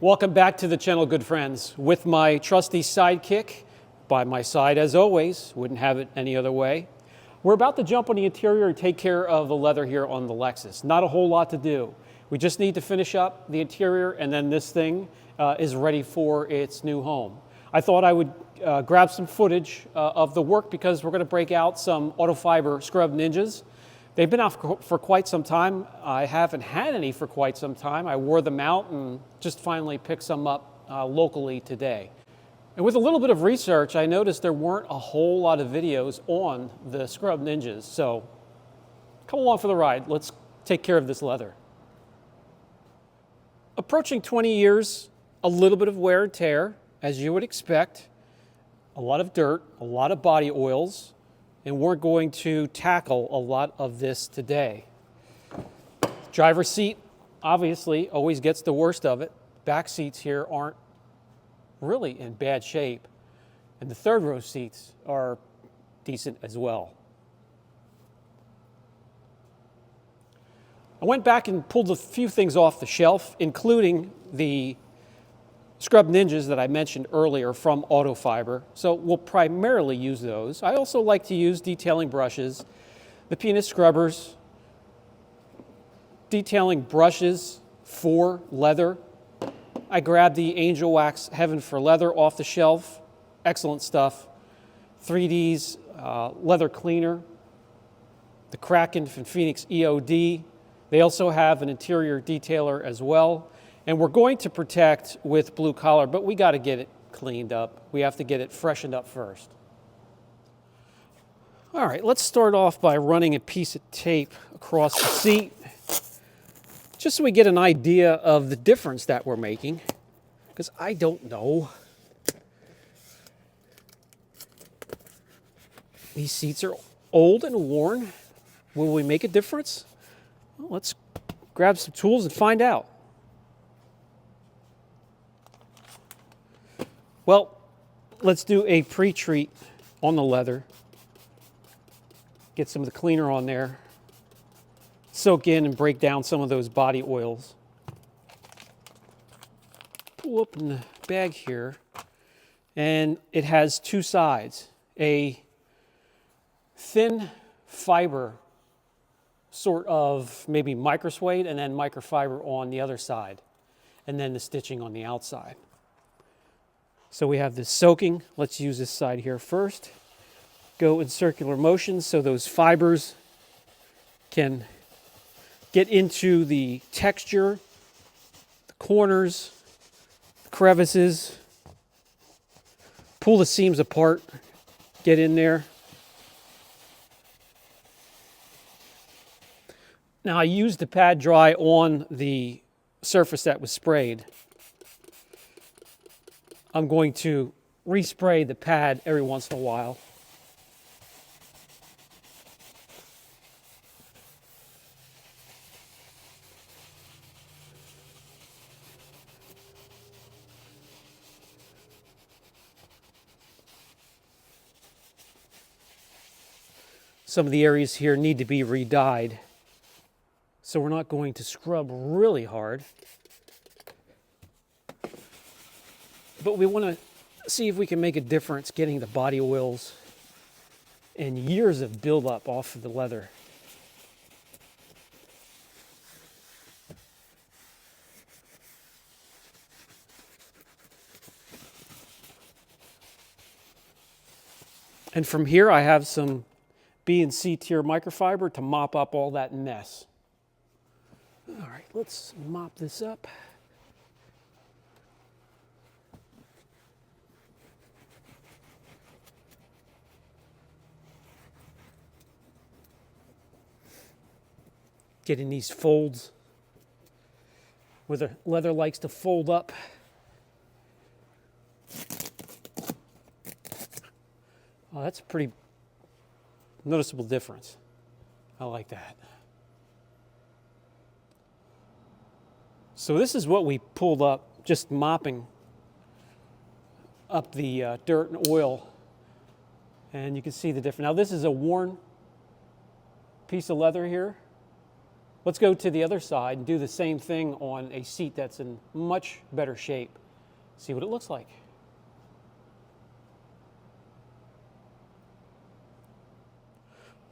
Welcome back to the channel, good friends. With my trusty sidekick by my side as always, wouldn't have it any other way. We're about to jump on the interior and take care of the leather here on the Lexus. Not a whole lot to do. We just need to finish up the interior and then this thing is ready for its new home. I thought I would grab some footage of the work because we're going to break out some Autofiber Scrub Ninjas. They've been out for quite some time. I haven't had any for quite some time. I wore them out and just finally picked some up locally today. And with a little bit of research, I noticed there weren't a whole lot of videos on the Scrub Ninjas. So come along for the ride. Let's take care of this leather. Approaching 20 years, a little bit of wear and tear, as you would expect, a lot of dirt, a lot of body oils, and we're going to tackle a lot of this today. Driver's seat, obviously, always gets the worst of it. Back seats here aren't really in bad shape, and the third row seats are decent as well. I went back and pulled a few things off the shelf, including the Scrub Ninjas that I mentioned earlier from Autofiber, so we'll primarily use those. I also like to use detailing brushes, the penis scrubbers, detailing brushes for leather. I grabbed the Angel Wax Heaven for Leather off the shelf, excellent stuff. 3D's leather cleaner, the Kraken from Phoenix EOD. They also have an interior detailer as well. And we're going to protect with blue collar, but we got to get it cleaned up. We have to get it freshened up first. All right, let's start off by running a piece of tape across the seat, just so we get an idea of the difference that we're making, because I don't know. These seats are old and worn. Will we make a difference? Well, let's grab some tools and find out. Well, let's do a pre-treat on the leather. Get some of the cleaner on there. Soak in and break down some of those body oils. Pull open the bag here, and it has two sides. A thin fiber, sort of maybe microsuede, and then microfiber on the other side, and then the stitching on the outside. So we have this soaking. Let's use this side here first. Go in circular motions so those fibers can get into the texture, the corners, the crevices. Pull the seams apart, get in there. Now I used the pad dry on the surface that was sprayed. I'm going to respray the pad every once in a while. Some of the areas here need to be re-dyed, so we're not going to scrub really hard. But we want to see if we can make a difference getting the body oils and years of buildup off of the leather. And from here I have some B and C tier microfiber to mop up all that mess. All right, let's mop this up. Get in these folds where the leather likes to fold up. Oh, that's a pretty noticeable difference. I like that. So this is what we pulled up, just mopping up the dirt and oil. And you can see the difference. Now this is a worn piece of leather here. Let's go to the other side and do the same thing on a seat that's in much better shape. See what it looks like.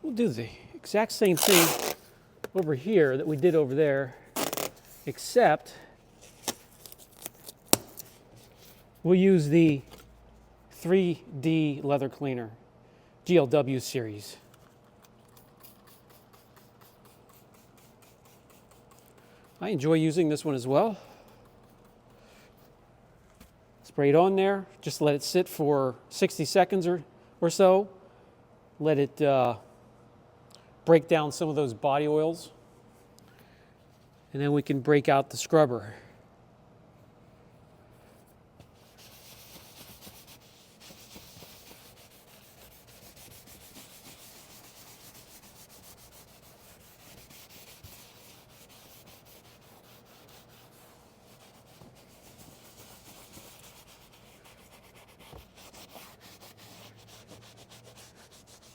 We'll do the exact same thing over here that we did over there, except we'll use the 3D leather cleaner, GLW series. I enjoy using this one as well. Spray it on there, just let it sit for 60 seconds or so. Let it break down some of those body oils. And then we can break out the scrubber.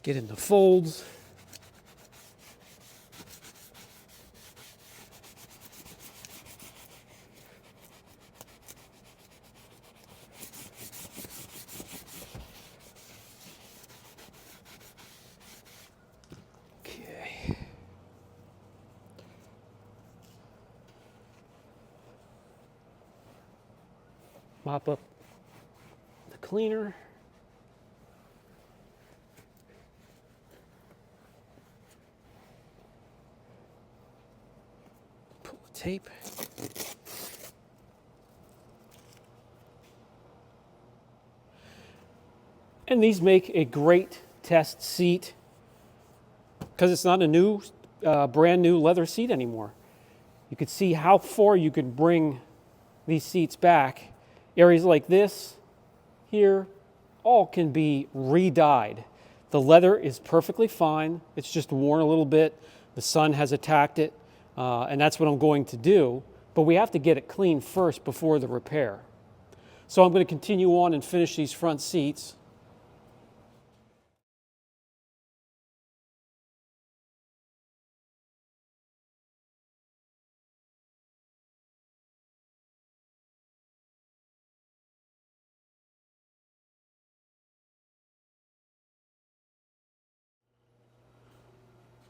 Get in the folds. Okay. Mop up the cleaner. Tape. And these make a great test seat because it's not a new, brand new leather seat anymore. You could see how far you could bring these seats back. Areas like this, here, all can be re-dyed. The leather is perfectly fine. It's just worn a little bit. The sun has attacked it. And that's what I'm going to do, but we have to get it clean first before the repair. So I'm going to continue on and finish these front seats.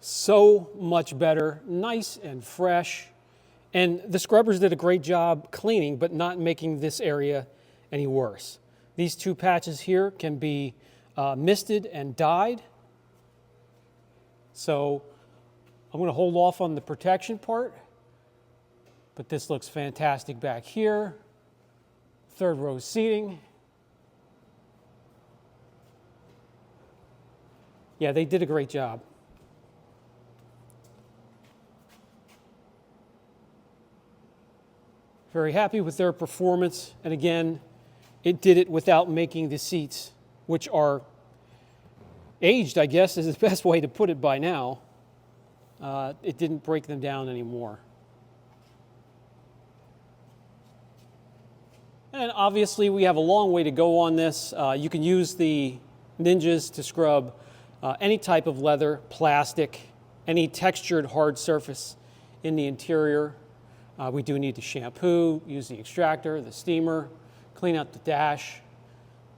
So much better, nice and fresh. And the scrubbers did a great job cleaning, but not making this area any worse. These two patches here can be misted and dyed. So I'm going to hold off on the protection part, but this looks fantastic back here. Third row seating. Yeah, they did a great job. Very happy with their performance, and again, it did it without making the seats, which are aged, I guess is the best way to put it by now. It didn't break them down anymore. And obviously we have a long way to go on this. You can use the Ninjas to scrub any type of leather, plastic, any textured hard surface in the interior. We do need to shampoo, use the extractor, the steamer, clean out the dash.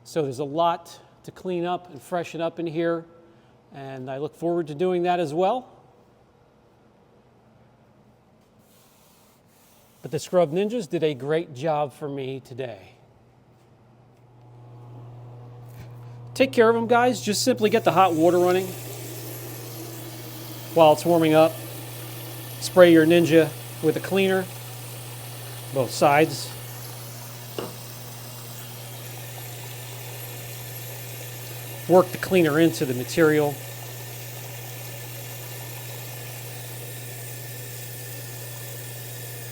So there's a lot to clean up and freshen up in here, and I look forward to doing that as well. But the Scrub Ninjas did a great job for me today. Take care of them, guys. Just simply get the hot water running while it's warming up. Spray your Ninja with a cleaner, both sides. Work the cleaner into the material.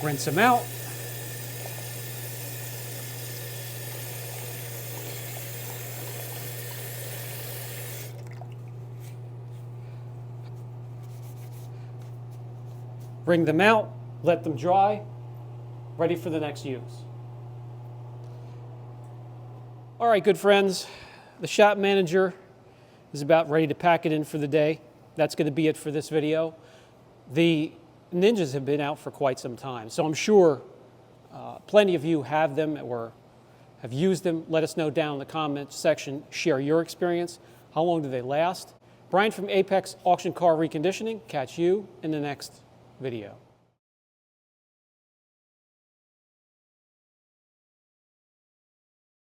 Rinse them out. Wring them out, let them dry, ready for the next use. All right, good friends, the shop manager is about ready to pack it in for the day. That's going to be it for this video. The Ninjas have been out for quite some time, so I'm sure plenty of you have them or have used them. Let us know down in the comments section. Share your experience. How long do they last? Brian from Apex Auction Car Reconditioning. Catch you in the next video.